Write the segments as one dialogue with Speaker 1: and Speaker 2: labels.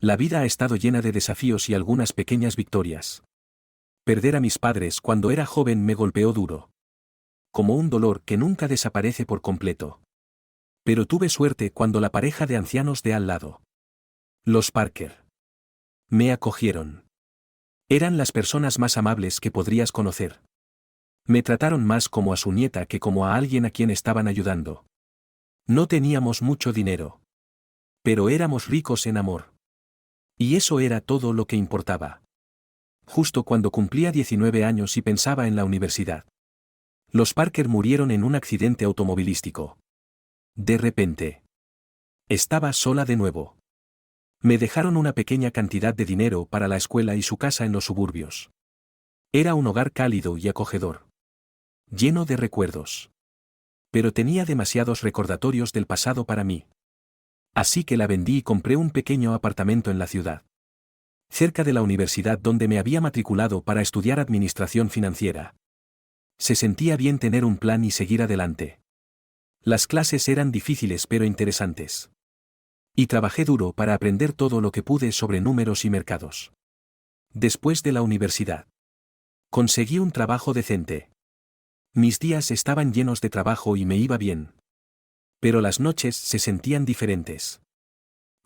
Speaker 1: La vida ha estado llena de desafíos y algunas pequeñas victorias. Perder a mis padres cuando era joven me golpeó duro. Como un dolor que nunca desaparece por completo. Pero tuve suerte cuando la pareja de ancianos de al lado, los Parker, me acogieron. Eran las personas más amables que podrías conocer. Me trataron más como a su nieta que como a alguien a quien estaban ayudando. No teníamos mucho dinero. Pero éramos ricos en amor. Y eso era todo lo que importaba. Justo cuando cumplía 19 años y pensaba en la universidad. Los Parker murieron en un accidente automovilístico. De repente. Estaba sola de nuevo. Me dejaron una pequeña cantidad de dinero para la escuela y su casa en los suburbios. Era un hogar cálido y acogedor. Lleno de recuerdos. Pero tenía demasiados recordatorios del pasado para mí. Así que la vendí y compré un pequeño apartamento en la ciudad. Cerca de la universidad donde me había matriculado para estudiar administración financiera. Se sentía bien tener un plan y seguir adelante. Las clases eran difíciles pero interesantes. Y trabajé duro para aprender todo lo que pude sobre números y mercados. Después de la universidad, conseguí un trabajo decente. Mis días estaban llenos de trabajo y me iba bien. Pero las noches se sentían diferentes.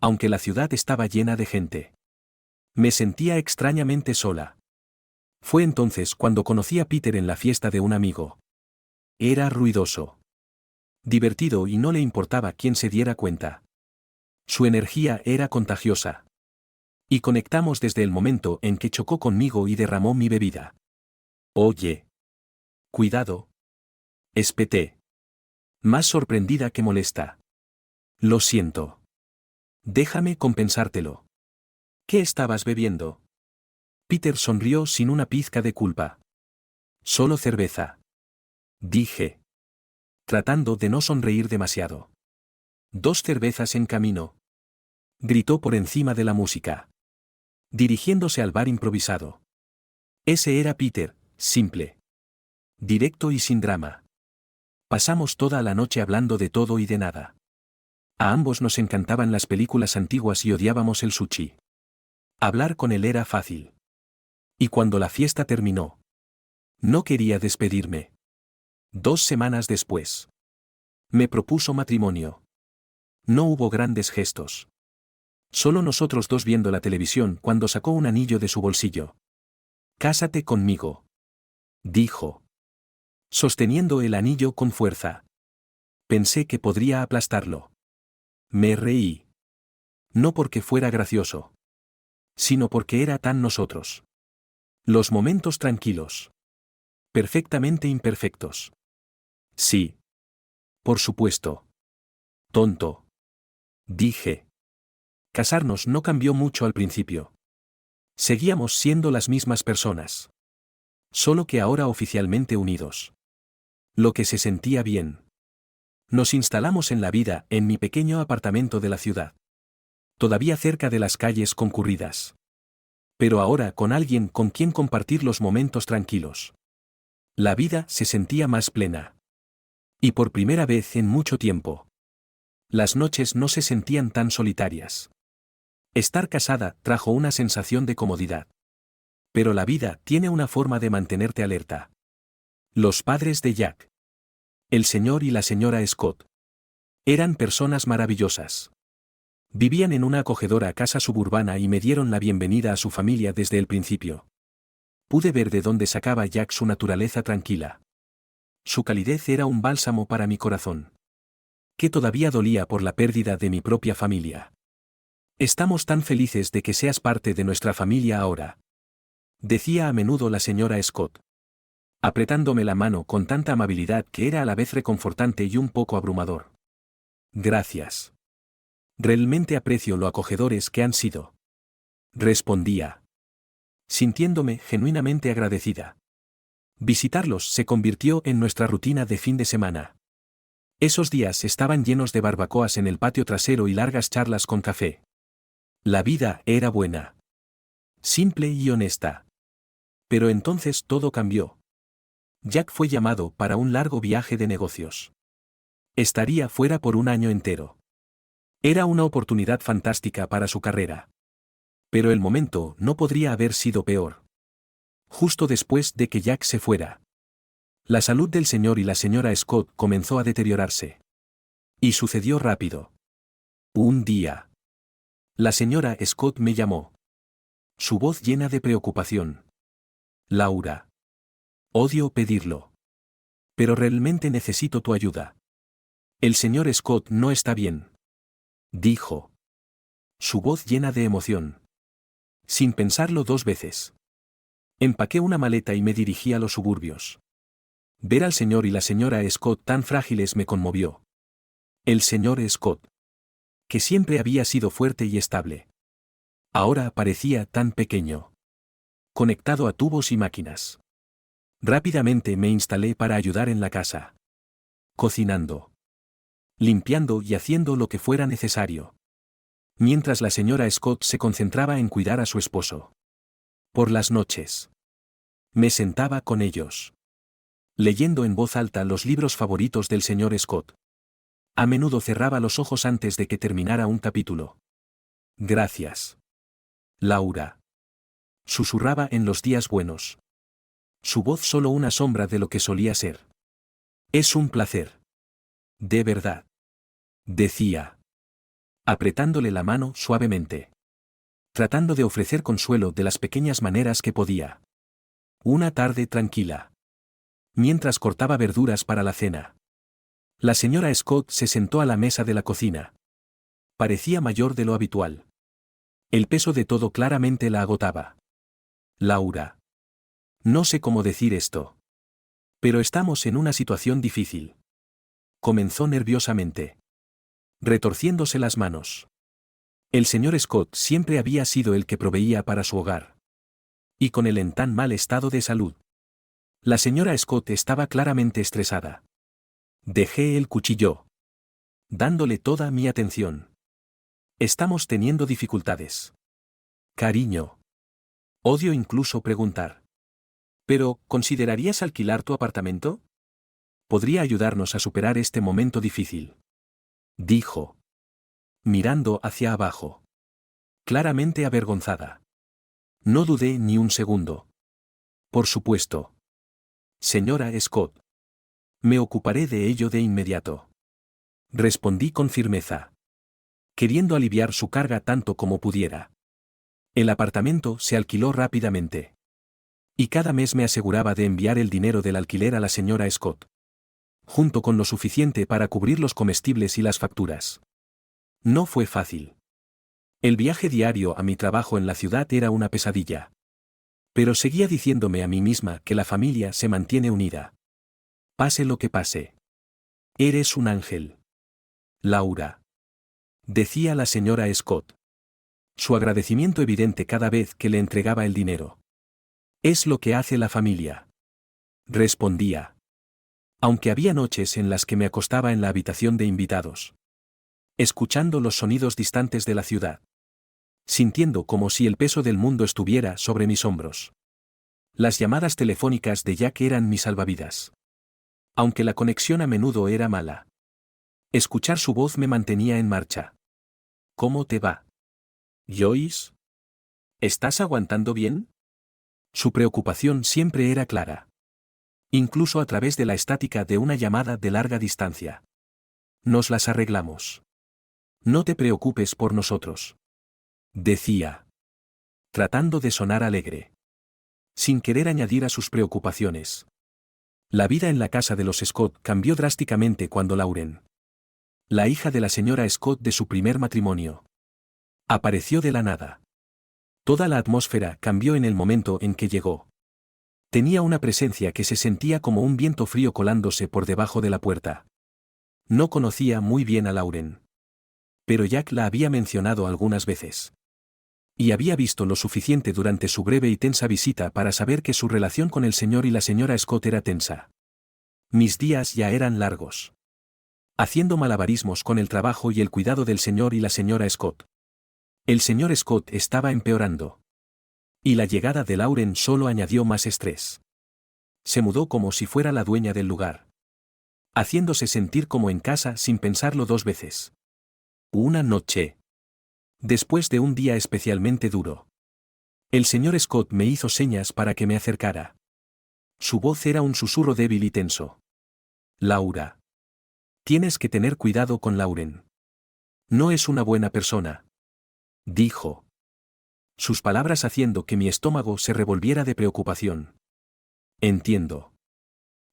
Speaker 1: Aunque la ciudad estaba llena de gente. Me sentía extrañamente sola. Fue entonces cuando conocí a Peter en la fiesta de un amigo. Era ruidoso. Divertido y no le importaba quién se diera cuenta. Su energía era contagiosa. Y conectamos desde el momento en que chocó conmigo y derramó mi bebida. Oye. Cuidado. Espeté. Más sorprendida que molesta. Lo siento. Déjame compensártelo. ¿Qué estabas bebiendo? Peter sonrió sin una pizca de culpa. Solo cerveza. Dije. Tratando de no sonreír demasiado. 2 cervezas en camino. Gritó por encima de la música. Dirigiéndose al bar improvisado. Ese era Peter, simple. Directo y sin drama. Pasamos toda la noche hablando de todo y de nada. A ambos nos encantaban las películas antiguas y odiábamos el sushi. Hablar con él era fácil. Y cuando la fiesta terminó, no quería despedirme. 2 semanas después, me propuso matrimonio. No hubo grandes gestos. Solo nosotros dos viendo la televisión cuando sacó un anillo de su bolsillo. Cásate conmigo. Dijo. Sosteniendo el anillo con fuerza. Pensé que podría aplastarlo. Me reí. No porque fuera gracioso. Sino porque era tan nosotros. Los momentos tranquilos. Perfectamente imperfectos. Sí. Por supuesto. Tonto. Dije. Casarnos no cambió mucho al principio. Seguíamos siendo las mismas personas. Solo que ahora oficialmente unidos. Lo que se sentía bien. Nos instalamos en la vida en mi pequeño apartamento de la ciudad. Todavía cerca de las calles concurridas. Pero ahora con alguien con quien compartir los momentos tranquilos. La vida se sentía más plena. Y por primera vez en mucho tiempo. Las noches no se sentían tan solitarias. Estar casada trajo una sensación de comodidad. Pero la vida tiene una forma de mantenerte alerta. Los padres de Jack. El señor y la señora Scott. Eran personas maravillosas. Vivían en una acogedora casa suburbana y me dieron la bienvenida a su familia desde el principio. Pude ver de dónde sacaba Jack su naturaleza tranquila. Su calidez era un bálsamo para mi corazón. Que todavía dolía por la pérdida de mi propia familia. Estamos tan felices de que seas parte de nuestra familia ahora. Decía a menudo la señora Scott. Apretándome la mano con tanta amabilidad que era a la vez reconfortante y un poco abrumador. Gracias. Realmente aprecio lo acogedores que han sido. Respondía. Sintiéndome genuinamente agradecida. Visitarlos se convirtió en nuestra rutina de fin de semana. Esos días estaban llenos de barbacoas en el patio trasero y largas charlas con café. La vida era buena. Simple y honesta. Pero entonces todo cambió. Jack fue llamado para un largo viaje de negocios. Estaría fuera por un año entero. Era una oportunidad fantástica para su carrera. Pero el momento no podría haber sido peor. Justo después de que Jack se fuera, la salud del señor y la señora Scott comenzó a deteriorarse. Y sucedió rápido. Un día, la señora Scott me llamó. Su voz llena de preocupación. Laura. Odio pedirlo. Pero realmente necesito tu ayuda. El señor Scott no está bien. Dijo. Su voz llena de emoción. Sin pensarlo dos veces. Empaqué una maleta y me dirigí a los suburbios. Ver al señor y la señora Scott tan frágiles me conmovió. El señor Scott, que siempre había sido fuerte y estable, ahora parecía tan pequeño. Conectado a tubos y máquinas. Rápidamente me instalé para ayudar en la casa. Cocinando. Limpiando y haciendo lo que fuera necesario. Mientras la señora Scott se concentraba en cuidar a su esposo. Por las noches. Me sentaba con ellos. Leyendo en voz alta los libros favoritos del señor Scott. A menudo cerraba los ojos antes de que terminara un capítulo. Gracias. Laura. Susurraba en los días buenos. Su voz solo una sombra de lo que solía ser. Es un placer. De verdad. Decía. Apretándole la mano suavemente. Tratando de ofrecer consuelo de las pequeñas maneras que podía. Una tarde tranquila. Mientras cortaba verduras para la cena. La señora Scott se sentó a la mesa de la cocina. Parecía mayor de lo habitual. El peso de todo claramente la agotaba. Laura. No sé cómo decir esto. Pero estamos en una situación difícil. Comenzó nerviosamente. Retorciéndose las manos. El señor Scott siempre había sido el que proveía para su hogar. Y con él en tan mal estado de salud. La señora Scott estaba claramente estresada. Dejé el cuchillo. Dándole toda mi atención. Estamos teniendo dificultades. Cariño. Odio incluso preguntar. Pero, ¿considerarías alquilar tu apartamento? Podría ayudarnos a superar este momento difícil. Dijo. Mirando hacia abajo. Claramente avergonzada. No dudé ni un segundo. Por supuesto. Señora Scott. Me ocuparé de ello de inmediato. Respondí con firmeza. Queriendo aliviar su carga tanto como pudiera. El apartamento se alquiló rápidamente. Y cada mes me aseguraba de enviar el dinero del alquiler a la señora Scott. Junto con lo suficiente para cubrir los comestibles y las facturas. No fue fácil. El viaje diario a mi trabajo en la ciudad era una pesadilla. Pero seguía diciéndome a mí misma que la familia se mantiene unida. Pase lo que pase. Eres un ángel. Laura. Decía la señora Scott. Su agradecimiento evidente cada vez que le entregaba el dinero. Es lo que hace la familia. Respondía. Aunque había noches en las que me acostaba en la habitación de invitados. Escuchando los sonidos distantes de la ciudad. Sintiendo como si el peso del mundo estuviera sobre mis hombros. Las llamadas telefónicas de Jack eran mi salvavidas. Aunque la conexión a menudo era mala. Escuchar su voz me mantenía en marcha. ¿Cómo te va? Joyce? ¿Estás aguantando bien? Su preocupación siempre era clara. Incluso a través de la estática de una llamada de larga distancia. Nos las arreglamos. No te preocupes por nosotros. Decía. Tratando de sonar alegre. Sin querer añadir a sus preocupaciones. La vida en la casa de los Scott cambió drásticamente cuando Lauren, la hija de la señora Scott de su primer matrimonio, apareció de la nada. Toda la atmósfera cambió en el momento en que llegó. Tenía una presencia que se sentía como un viento frío colándose por debajo de la puerta. No conocía muy bien a Lauren. Pero Jack la había mencionado algunas veces. Y había visto lo suficiente durante su breve y tensa visita para saber que su relación con el señor y la señora Scott era tensa. Mis días ya eran largos. Haciendo malabarismos con el trabajo y el cuidado del señor y la señora Scott. El señor Scott estaba empeorando. Y la llegada de Lauren solo añadió más estrés. Se mudó como si fuera la dueña del lugar. Haciéndose sentir como en casa sin pensarlo dos veces. Una noche. Después de un día especialmente duro. El señor Scott me hizo señas para que me acercara. Su voz era un susurro débil y tenso. Laura. Tienes que tener cuidado con Lauren. No es una buena persona. Dijo. Sus palabras haciendo que mi estómago se revolviera de preocupación. Entiendo.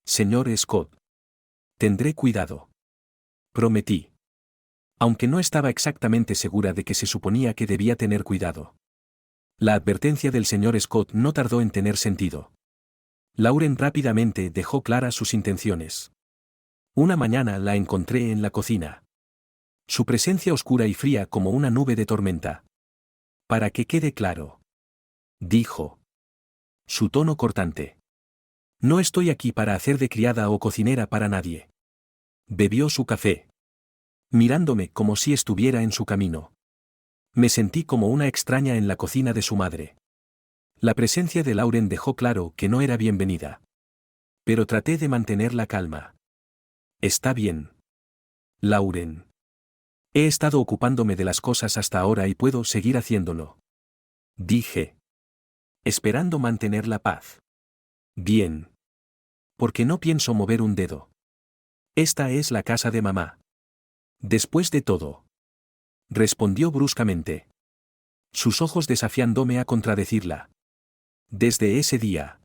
Speaker 1: Señor Scott. Tendré cuidado. Prometí. Aunque no estaba exactamente segura de que se suponía que debía tener cuidado. La advertencia del señor Scott no tardó en tener sentido. Lauren rápidamente dejó claras sus intenciones. Una mañana la encontré en la cocina. Su presencia oscura y fría como una nube de tormenta. Para que quede claro. Dijo. Su tono cortante. No estoy aquí para hacer de criada o cocinera para nadie. Bebió su café. Mirándome como si estuviera en su camino. Me sentí como una extraña en la cocina de su madre. La presencia de Lauren dejó claro que no era bienvenida. Pero traté de mantener la calma. Está bien. Lauren. He estado ocupándome de las cosas hasta ahora y puedo seguir haciéndolo. Dije. Esperando mantener la paz. Bien. Porque no pienso mover un dedo. Esta es la casa de mamá. Después de todo. Respondió bruscamente. Sus ojos desafiándome a contradecirla. Desde ese día.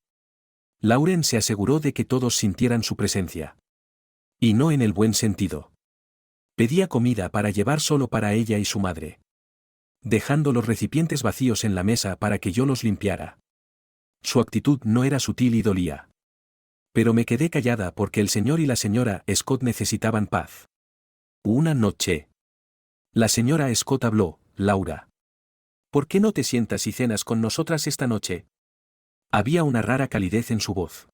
Speaker 1: Lauren se aseguró de que todos sintieran su presencia. Y no en el buen sentido. Pedía comida para llevar solo para ella y su madre. Dejando los recipientes vacíos en la mesa para que yo los limpiara. Su actitud no era sutil y dolía. Pero me quedé callada porque el señor y la señora Scott necesitaban paz. Una noche. La señora Scott habló, Laura. ¿Por qué no te sientas y cenas con nosotras esta noche? Había una rara calidez en su voz.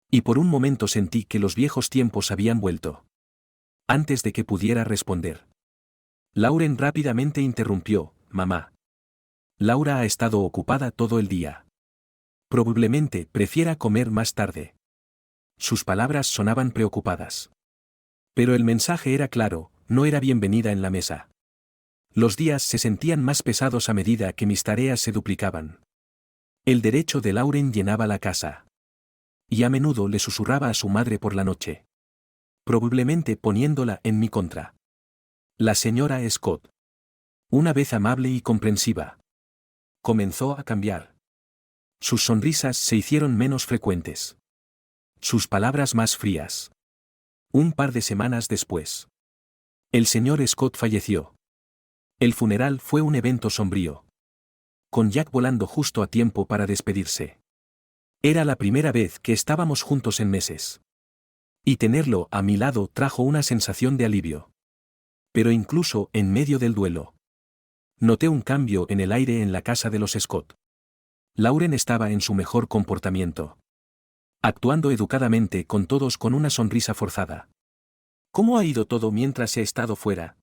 Speaker 1: Y por un momento sentí que los viejos tiempos habían vuelto. Antes de que pudiera responder. Lauren rápidamente interrumpió, mamá. Laura ha estado ocupada todo el día. Probablemente prefiera comer más tarde. Sus palabras sonaban preocupadas. Pero el mensaje era claro, no era bienvenida en la mesa. Los días se sentían más pesados a medida que mis tareas se duplicaban. El derecho de Lauren llenaba la casa. Y a menudo le susurraba a su madre por la noche. Probablemente poniéndola en mi contra. La señora Scott. Una vez amable y comprensiva. Comenzó a cambiar. Sus sonrisas se hicieron menos frecuentes. Sus palabras más frías. Un par de semanas después. El señor Scott falleció. El funeral fue un evento sombrío. Con Jack volando justo a tiempo para despedirse. Era la primera vez que estábamos juntos en meses. Y tenerlo a mi lado trajo una sensación de alivio. Pero incluso en medio del duelo. Noté un cambio en el aire en la casa de los Scott. Lauren estaba en su mejor comportamiento. Actuando educadamente con todos con una sonrisa forzada. ¿Cómo ha ido todo mientras he estado fuera?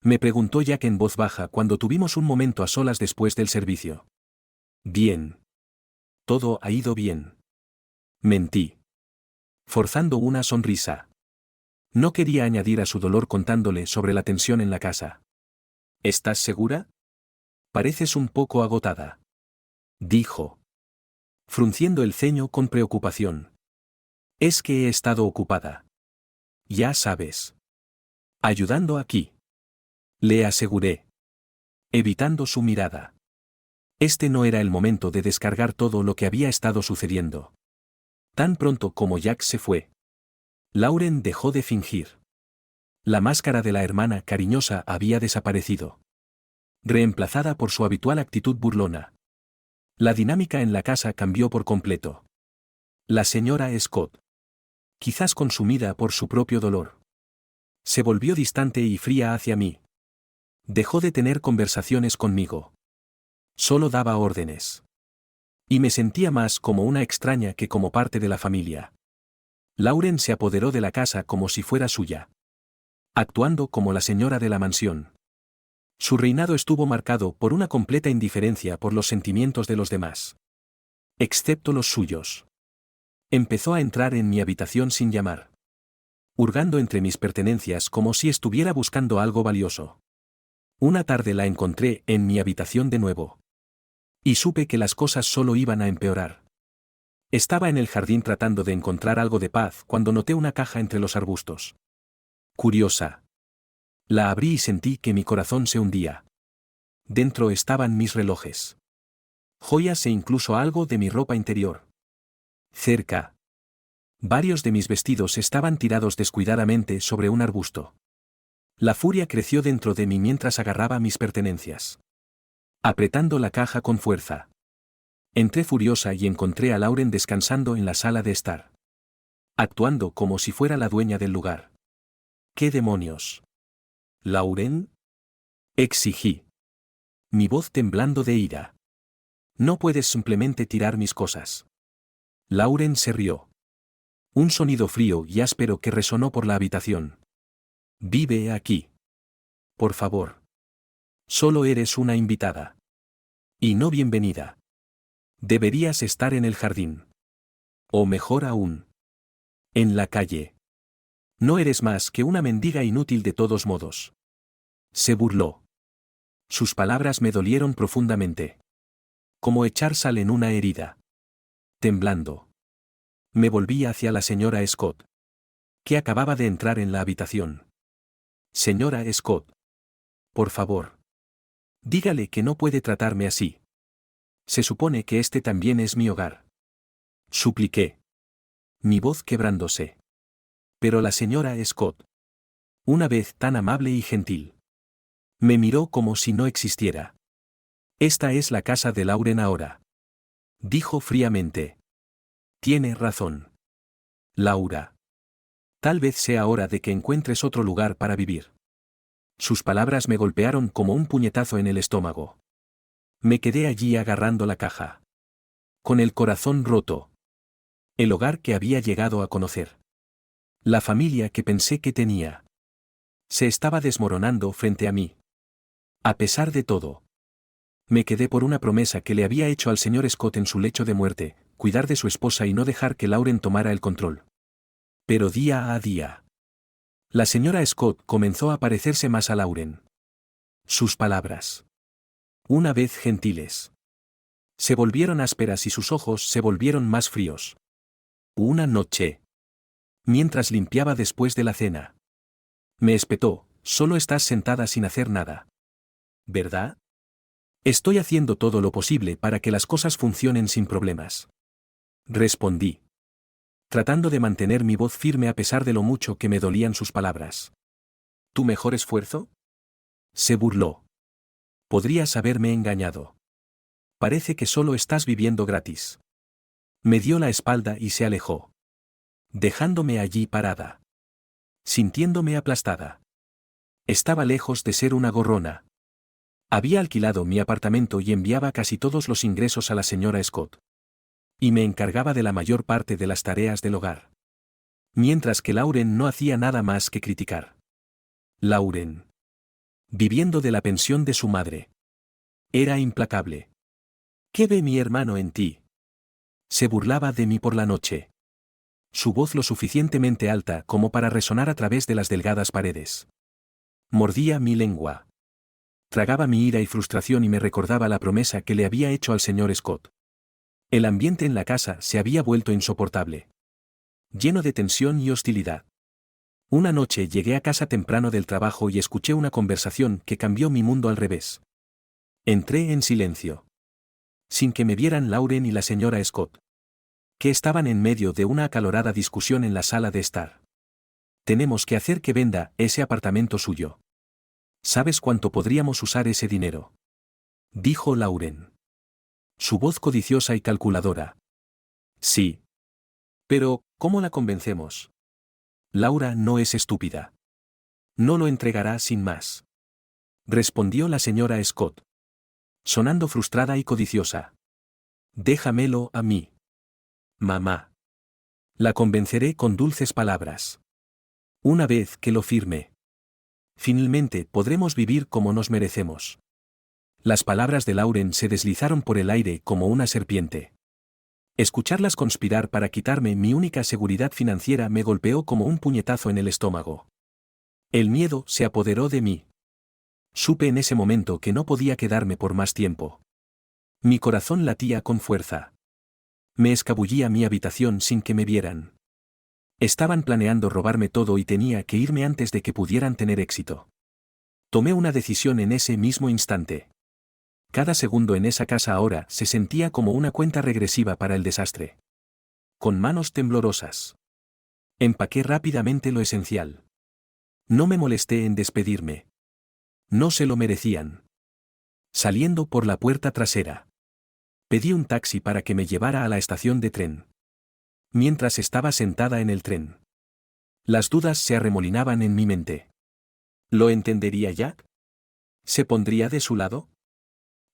Speaker 1: Me preguntó Jack en voz baja cuando tuvimos un momento a solas después del servicio. Bien. Todo ha ido bien. Mentí. Forzando una sonrisa. No quería añadir a su dolor contándole sobre la tensión en la casa. ¿Estás segura? Pareces un poco agotada. Dijo. Frunciendo el ceño con preocupación. Es que he estado ocupada. Ya sabes. Ayudando aquí. Le aseguré. Evitando su mirada. Este no era el momento de descargar todo lo que había estado sucediendo. Tan pronto como Jack se fue. Lauren dejó de fingir. La máscara de la hermana cariñosa había desaparecido. Reemplazada por su habitual actitud burlona. La dinámica en la casa cambió por completo. La señora Scott. Quizás consumida por su propio dolor. Se volvió distante y fría hacia mí. Dejó de tener conversaciones conmigo. Solo daba órdenes. Y me sentía más como una extraña que como parte de la familia. Lauren se apoderó de la casa como si fuera suya. Actuando como la señora de la mansión. Su reinado estuvo marcado por una completa indiferencia por los sentimientos de los demás. Excepto los suyos. Empezó a entrar en mi habitación sin llamar. Hurgando entre mis pertenencias como si estuviera buscando algo valioso. Una tarde la encontré en mi habitación de nuevo. Y supe que las cosas solo iban a empeorar. Estaba en el jardín tratando de encontrar algo de paz cuando noté una caja entre los arbustos. Curiosa. La abrí y sentí que mi corazón se hundía. Dentro estaban mis relojes, joyas e incluso algo de mi ropa interior. Cerca, varios de mis vestidos estaban tirados descuidadamente sobre un arbusto. La furia creció dentro de mí mientras agarraba mis pertenencias. Apretando la caja con fuerza. Entré furiosa y encontré a Lauren descansando en la sala de estar. Actuando como si fuera la dueña del lugar. ¿Qué demonios? ¿Lauren? Exigí. Mi voz temblando de ira. No puedes simplemente tirar mis cosas. Lauren se rió. Un sonido frío y áspero que resonó por la habitación. Vive aquí. Por favor. Solo eres una invitada. Y no bienvenida. Deberías estar en el jardín. O mejor aún. En la calle. No eres más que una mendiga inútil de todos modos. Se burló. Sus palabras me dolieron profundamente. Como echar sal en una herida. Temblando. Me volví hacia la señora Scott, que acababa de entrar en la habitación. Señora Scott. Por favor. Dígale que no puede tratarme así. Se supone que este también es mi hogar. Supliqué. Mi voz quebrándose. Pero la señora Scott, una vez tan amable y gentil, me miró como si no existiera. Esta es la casa de Lauren ahora. Dijo fríamente. Tiene razón. Laura. Tal vez sea hora de que encuentres otro lugar para vivir. Sus palabras me golpearon como un puñetazo en el estómago. Me quedé allí agarrando la caja. Con el corazón roto. El hogar que había llegado a conocer. La familia que pensé que tenía. Se estaba desmoronando frente a mí. A pesar de todo. Me quedé por una promesa que le había hecho al señor Scott en su lecho de muerte, cuidar de su esposa y no dejar que Lauren tomara el control. Pero día a día. La señora Scott comenzó a parecerse más a Lauren. Sus palabras. Una vez gentiles. Se volvieron ásperas y sus ojos se volvieron más fríos. Una noche. Mientras limpiaba después de la cena. Me espetó, solo estás sentada sin hacer nada. ¿Verdad? Estoy haciendo todo lo posible para que las cosas funcionen sin problemas. Respondí. Tratando de mantener mi voz firme a pesar de lo mucho que me dolían sus palabras. ¿Tu mejor esfuerzo? Se burló. Podrías haberme engañado. Parece que solo estás viviendo gratis. Me dio la espalda y se alejó. Dejándome allí parada. Sintiéndome aplastada. Estaba lejos de ser una gorrona. Había alquilado mi apartamento y enviaba casi todos los ingresos a la señora Scott. Y me encargaba de la mayor parte de las tareas del hogar. Mientras que Lauren no hacía nada más que criticar. Lauren. Viviendo de la pensión de su madre. Era implacable. ¿Qué ve mi hermano en ti? Se burlaba de mí por la noche. Su voz lo suficientemente alta como para resonar a través de las delgadas paredes. Mordía mi lengua. Tragaba mi ira y frustración y me recordaba la promesa que le había hecho al señor Scott. El ambiente en la casa se había vuelto insoportable. Lleno de tensión y hostilidad. Una noche llegué a casa temprano del trabajo y escuché una conversación que cambió mi mundo al revés. Entré en silencio. Sin que me vieran Lauren y la señora Scott. Que estaban en medio de una acalorada discusión en la sala de estar. Tenemos que hacer que venda ese apartamento suyo. ¿Sabes cuánto podríamos usar ese dinero? Dijo Lauren. Su voz codiciosa y calculadora. Sí. Pero, ¿cómo la convencemos? Laura no es estúpida. No lo entregará sin más. Respondió la señora Scott. Sonando frustrada y codiciosa. Déjamelo a mí. Mamá. La convenceré con dulces palabras. Una vez que lo firme. Finalmente podremos vivir como nos merecemos. Las palabras de Lauren se deslizaron por el aire como una serpiente. Escucharlas conspirar para quitarme mi única seguridad financiera me golpeó como un puñetazo en el estómago. El miedo se apoderó de mí. Supe en ese momento que no podía quedarme por más tiempo. Mi corazón latía con fuerza. Me escabullí a mi habitación sin que me vieran. Estaban planeando robarme todo y tenía que irme antes de que pudieran tener éxito. Tomé una decisión en ese mismo instante. Cada segundo en esa casa ahora se sentía como una cuenta regresiva para el desastre. Con manos temblorosas. Empaqué rápidamente lo esencial. No me molesté en despedirme. No se lo merecían. Saliendo por la puerta trasera. Pedí un taxi para que me llevara a la estación de tren. Mientras estaba sentada en el tren. Las dudas se arremolinaban en mi mente. ¿Lo entendería Jack? ¿Se pondría de su lado?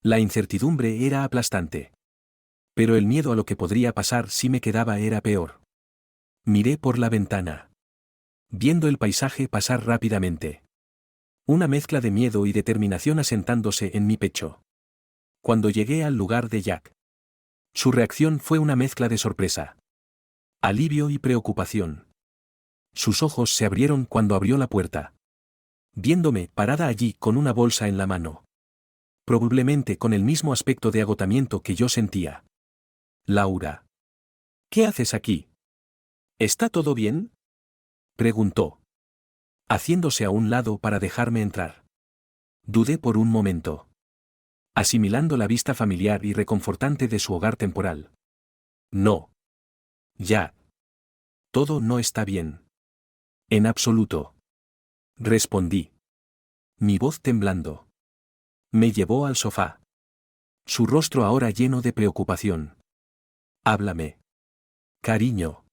Speaker 1: La incertidumbre era aplastante. Pero el miedo a lo que podría pasar si me quedaba era peor. Miré por la ventana. Viendo el paisaje pasar rápidamente. Una mezcla de miedo y determinación asentándose en mi pecho. Cuando llegué al lugar de Jack. Su reacción fue una mezcla de sorpresa. Alivio y preocupación. Sus ojos se abrieron cuando abrió la puerta. Viéndome parada allí con una bolsa en la mano. Probablemente con el mismo aspecto de agotamiento que yo sentía. Laura. ¿Qué haces aquí? ¿Está todo bien? Preguntó. Haciéndose a un lado para dejarme entrar. Dudé por un momento. Asimilando la vista familiar y reconfortante de su hogar temporal. No. Ya. Todo no está bien. En absoluto. Respondí. Mi voz temblando. Me llevó al sofá. Su rostro ahora lleno de preocupación. Háblame. Cariño.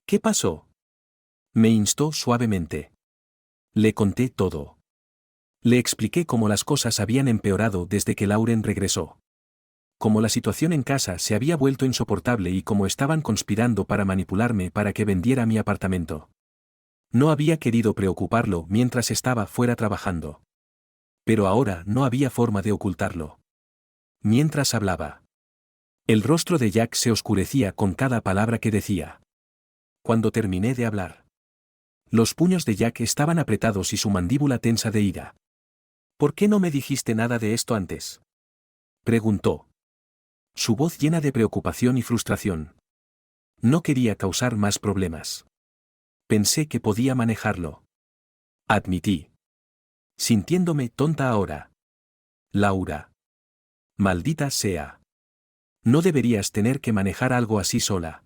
Speaker 1: ¿Qué pasó? Me instó suavemente. Le conté todo. Le expliqué cómo las cosas habían empeorado desde que Lauren regresó. Cómo la situación en casa se había vuelto insoportable y cómo estaban conspirando para manipularme para que vendiera mi apartamento. No había querido preocuparlo mientras estaba fuera trabajando. Pero ahora no había forma de ocultarlo. Mientras hablaba. El rostro de Jack se oscurecía con cada palabra que decía. Cuando terminé de hablar. Los puños de Jack estaban apretados y su mandíbula tensa de ira. ¿Por qué no me dijiste nada de esto antes? Preguntó. Su voz llena de preocupación y frustración. No quería causar más problemas. Pensé que podía manejarlo. Admití. Sintiéndome tonta ahora. Laura. Maldita sea. No deberías tener que manejar algo así sola.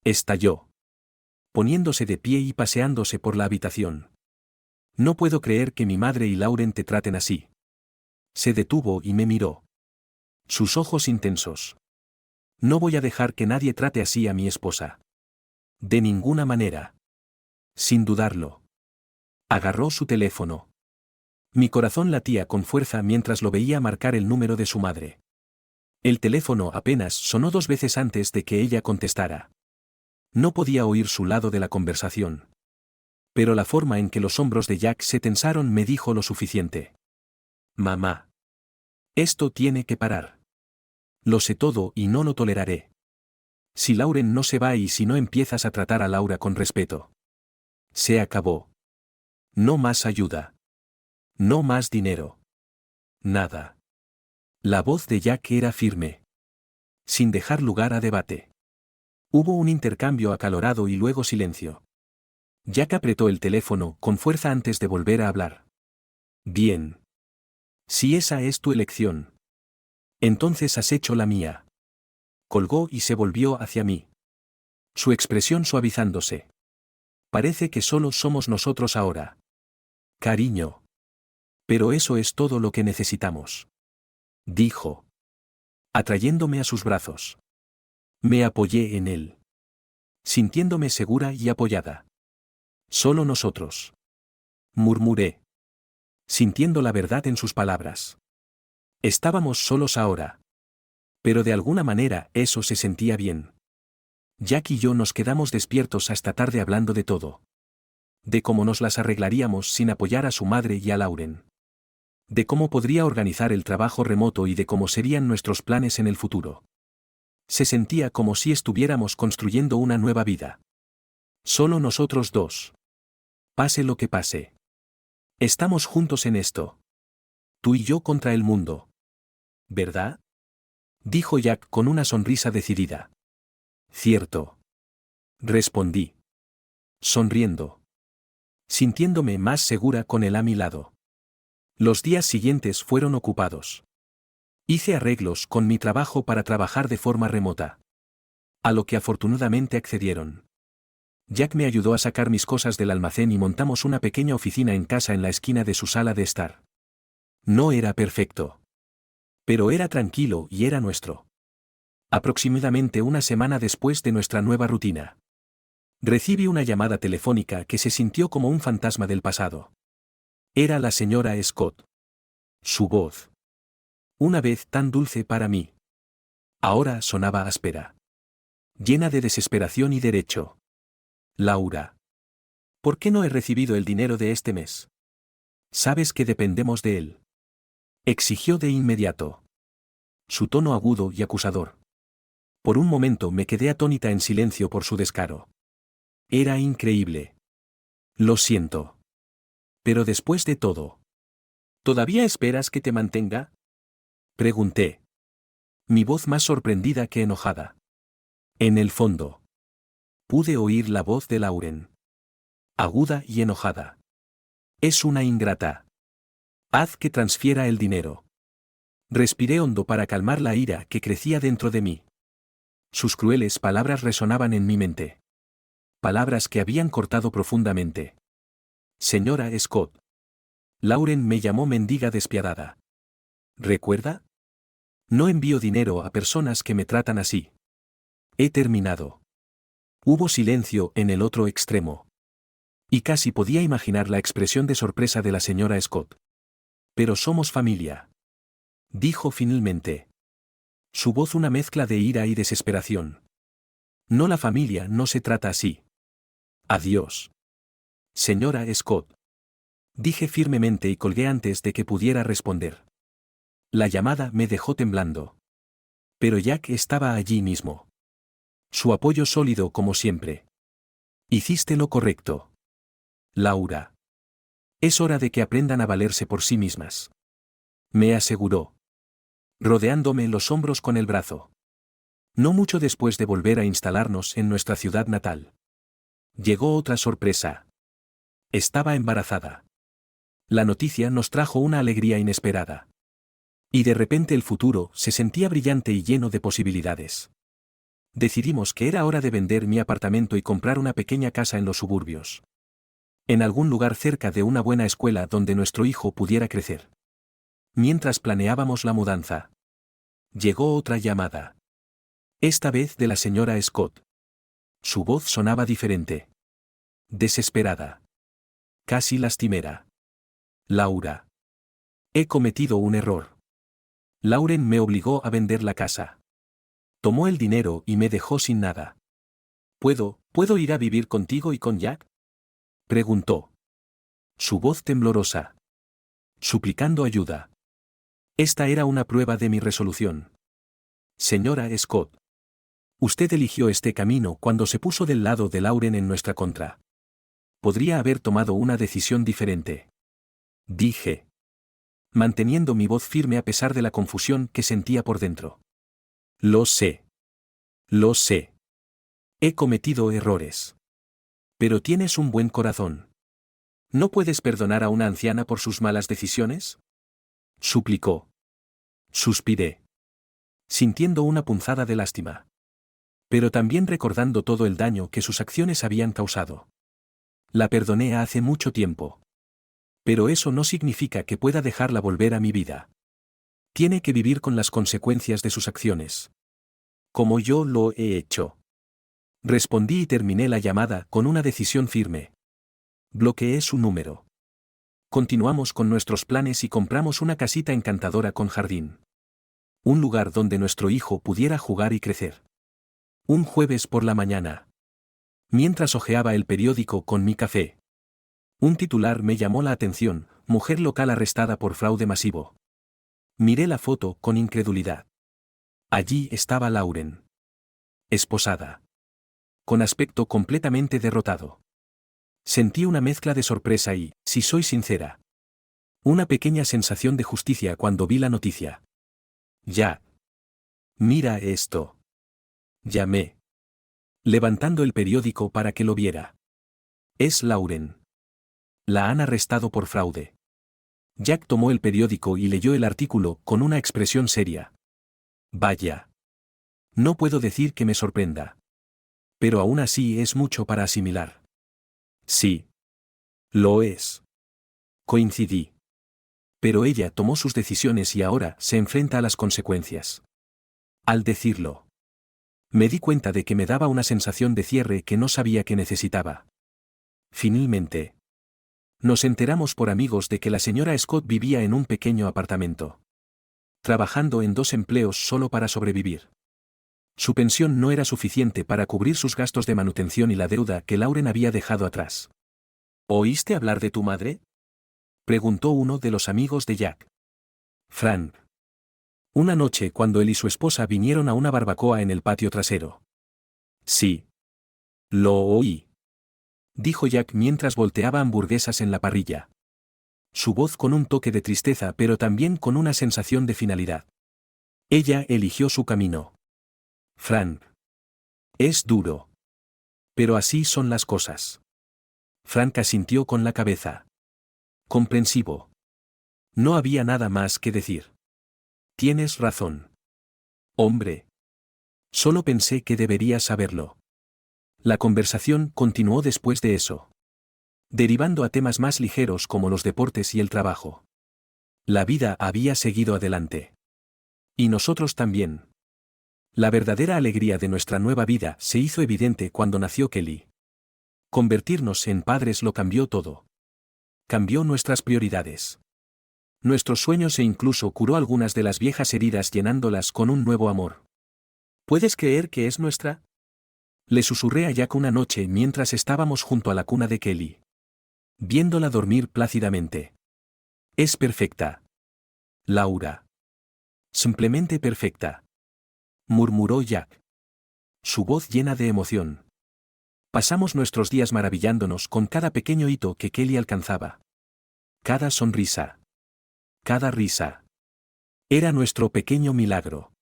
Speaker 1: Estalló. Poniéndose de pie y paseándose por la habitación. No puedo creer que mi madre y Lauren te traten así. Se detuvo y me miró. Sus ojos intensos. No voy a dejar que nadie trate así a mi esposa. De ninguna manera. Sin dudarlo. Agarró su teléfono. Mi corazón latía con fuerza mientras lo veía marcar el número de su madre. El teléfono apenas sonó 2 veces antes de que ella contestara. No podía oír su lado de la conversación. Pero la forma en que los hombros de Jack se tensaron me dijo lo suficiente. Mamá. Esto tiene que parar. Lo sé todo y no lo toleraré. Si Lauren no se va y si no empiezas a tratar a Laura con respeto. Se acabó. No más ayuda. No más dinero. Nada. La voz de Jack era firme. Sin dejar lugar a debate. Hubo un intercambio acalorado y luego silencio. Jack apretó el teléfono con fuerza antes de volver a hablar. Bien. Si esa es tu elección. Entonces has hecho la mía. Colgó y se volvió hacia mí. Su expresión suavizándose. Parece que solo somos nosotros ahora. Cariño. Pero eso es todo lo que necesitamos. Dijo. Atrayéndome a sus brazos. Me apoyé en él. Sintiéndome segura y apoyada. Solo nosotros. Murmuré. Sintiendo la verdad en sus palabras. Estábamos solos ahora. Pero de alguna manera eso se sentía bien. Jack y yo nos quedamos despiertos hasta tarde hablando de todo. De cómo nos las arreglaríamos sin apoyar a su madre y a Lauren. De cómo podría organizar el trabajo remoto y de cómo serían nuestros planes en el futuro. Se sentía como si estuviéramos construyendo una nueva vida. Solo nosotros dos. Pase lo que pase. Estamos juntos en esto. Tú y yo contra el mundo. ¿Verdad? Dijo Jack con una sonrisa decidida. Cierto. Respondí. Sonriendo. Sintiéndome más segura con él a mi lado. Los días siguientes fueron ocupados. Hice arreglos con mi trabajo para trabajar de forma remota. A lo que afortunadamente accedieron. Jack me ayudó a sacar mis cosas del almacén y montamos una pequeña oficina en casa en la esquina de su sala de estar. No era perfecto. Pero era tranquilo y era nuestro. Aproximadamente una semana después de nuestra nueva rutina. Recibí una llamada telefónica que se sintió como un fantasma del pasado. Era la señora Scott. Su voz. Una vez tan dulce para mí. Ahora sonaba áspera. Llena de desesperación y derecho. Laura. ¿Por qué no he recibido el dinero de este mes? Sabes que dependemos de él. Exigió de inmediato. Su tono agudo y acusador. Por un momento me quedé atónita en silencio por su descaro. Era increíble. Lo siento. Pero después de todo. ¿Todavía esperas que te mantenga? Pregunté. Mi voz más sorprendida que enojada. En el fondo. Pude oír la voz de Lauren. Aguda y enojada. Es una ingrata. Haz que transfiera el dinero. Respiré hondo para calmar la ira que crecía dentro de mí. Sus crueles palabras resonaban en mi mente. Palabras que habían cortado profundamente. Señora Scott. Lauren me llamó mendiga despiadada. ¿Recuerda? No envío dinero a personas que me tratan así. He terminado. Hubo silencio en el otro extremo. Y casi podía imaginar la expresión de sorpresa de la señora Scott. Pero somos familia. Dijo finalmente. Su voz una mezcla de ira y desesperación. No, la familia no se trata así. Adiós. Señora Scott. Dije firmemente y colgué antes de que pudiera responder. La llamada me dejó temblando. Pero Jack estaba allí mismo. Su apoyo sólido como siempre. Hiciste lo correcto. Laura. Es hora de que aprendan a valerse por sí mismas. Me aseguró. Rodeándome los hombros con el brazo. No mucho después de volver a instalarnos en nuestra ciudad natal. Llegó otra sorpresa. Estaba embarazada. La noticia nos trajo una alegría inesperada. Y de repente el futuro se sentía brillante y lleno de posibilidades. Decidimos que era hora de vender mi apartamento y comprar una pequeña casa en los suburbios. En algún lugar cerca de una buena escuela donde nuestro hijo pudiera crecer. Mientras planeábamos la mudanza. Llegó otra llamada. Esta vez de la señora Scott. Su voz sonaba diferente. Desesperada. Casi lastimera. Laura. He cometido un error. Lauren me obligó a vender la casa. Tomó el dinero y me dejó sin nada. ¿Puedo ir a vivir contigo y con Jack? Preguntó. Su voz temblorosa. Suplicando ayuda. Esta era una prueba de mi resolución. Señora Scott. Usted eligió este camino cuando se puso del lado de Lauren en nuestra contra. Podría haber tomado una decisión diferente. Dije. Manteniendo mi voz firme a pesar de la confusión que sentía por dentro. Lo sé. Lo sé. He cometido errores. Pero tienes un buen corazón. ¿No puedes perdonar a una anciana por sus malas decisiones? Suplicó. Suspiré. Sintiendo una punzada de lástima. Pero también recordando todo el daño que sus acciones habían causado. La perdoné hace mucho tiempo. Pero eso no significa que pueda dejarla volver a mi vida. Tiene que vivir con las consecuencias de sus acciones. Como yo lo he hecho. Respondí y terminé la llamada con una decisión firme. Bloqueé su número. Continuamos con nuestros planes y compramos una casita encantadora con jardín. Un lugar donde nuestro hijo pudiera jugar y crecer. Un jueves por la mañana. Mientras hojeaba el periódico con mi café. Un titular me llamó la atención: mujer local arrestada por fraude masivo. Miré la foto con incredulidad. Allí estaba Lauren. Esposada. Con aspecto completamente derrotado. Sentí una mezcla de sorpresa y, si soy sincera, Una pequeña sensación de justicia cuando vi la noticia. Ya. Mira esto. Llamé. Levantando el periódico para que lo viera. Es Lauren. La han arrestado por fraude. Jack tomó el periódico y leyó el artículo con una expresión seria. Vaya. No puedo decir que me sorprenda. Pero aún así es mucho para asimilar. Sí. Lo es. Coincidí. Pero ella tomó sus decisiones y ahora se enfrenta a las consecuencias. Al decirlo, me di cuenta de que me daba una sensación de cierre que no sabía que necesitaba. Finalmente, nos enteramos por amigos de que la señora Scott vivía en un pequeño apartamento, trabajando en 2 empleos solo para sobrevivir. Su pensión no era suficiente para cubrir sus gastos de manutención y la deuda que Lauren había dejado atrás. ¿Oíste hablar de tu madre?, preguntó uno de los amigos de Jack. Frank. Una noche cuando él y su esposa vinieron a una barbacoa en el patio trasero. Sí. Lo oí, dijo Jack mientras volteaba hamburguesas en la parrilla. Su voz con un toque de tristeza pero también con una sensación de finalidad. Ella eligió su camino. Frank. Es duro. Pero así son las cosas. Frank asintió con la cabeza. Comprensivo. No había nada más que decir. Tienes razón. Hombre. Solo pensé que deberías saberlo. La conversación continuó después de eso, derivando a temas más ligeros como los deportes y el trabajo. La vida había seguido adelante. Y nosotros también. La verdadera alegría de nuestra nueva vida se hizo evidente cuando nació Kelly. Convertirnos en padres lo cambió todo. Cambió nuestras prioridades. Nuestros sueños e incluso curó algunas de las viejas heridas llenándolas con un nuevo amor. ¿Puedes creer que es nuestra? Le susurré a Jack una noche mientras estábamos junto a la cuna de Kelly, viéndola dormir plácidamente. Es perfecta. Laura. Simplemente perfecta, murmuró Jack, su voz llena de emoción. Pasamos nuestros días maravillándonos con cada pequeño hito que Kelly alcanzaba. Cada sonrisa. Cada risa. Era nuestro pequeño milagro.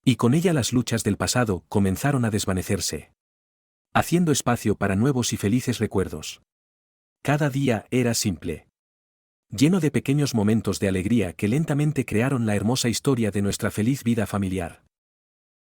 Speaker 1: Y con ella las luchas del pasado comenzaron a desvanecerse, haciendo espacio para nuevos y felices recuerdos. Cada día era simple, lleno de pequeños momentos de alegría que lentamente crearon la hermosa historia de nuestra feliz vida familiar.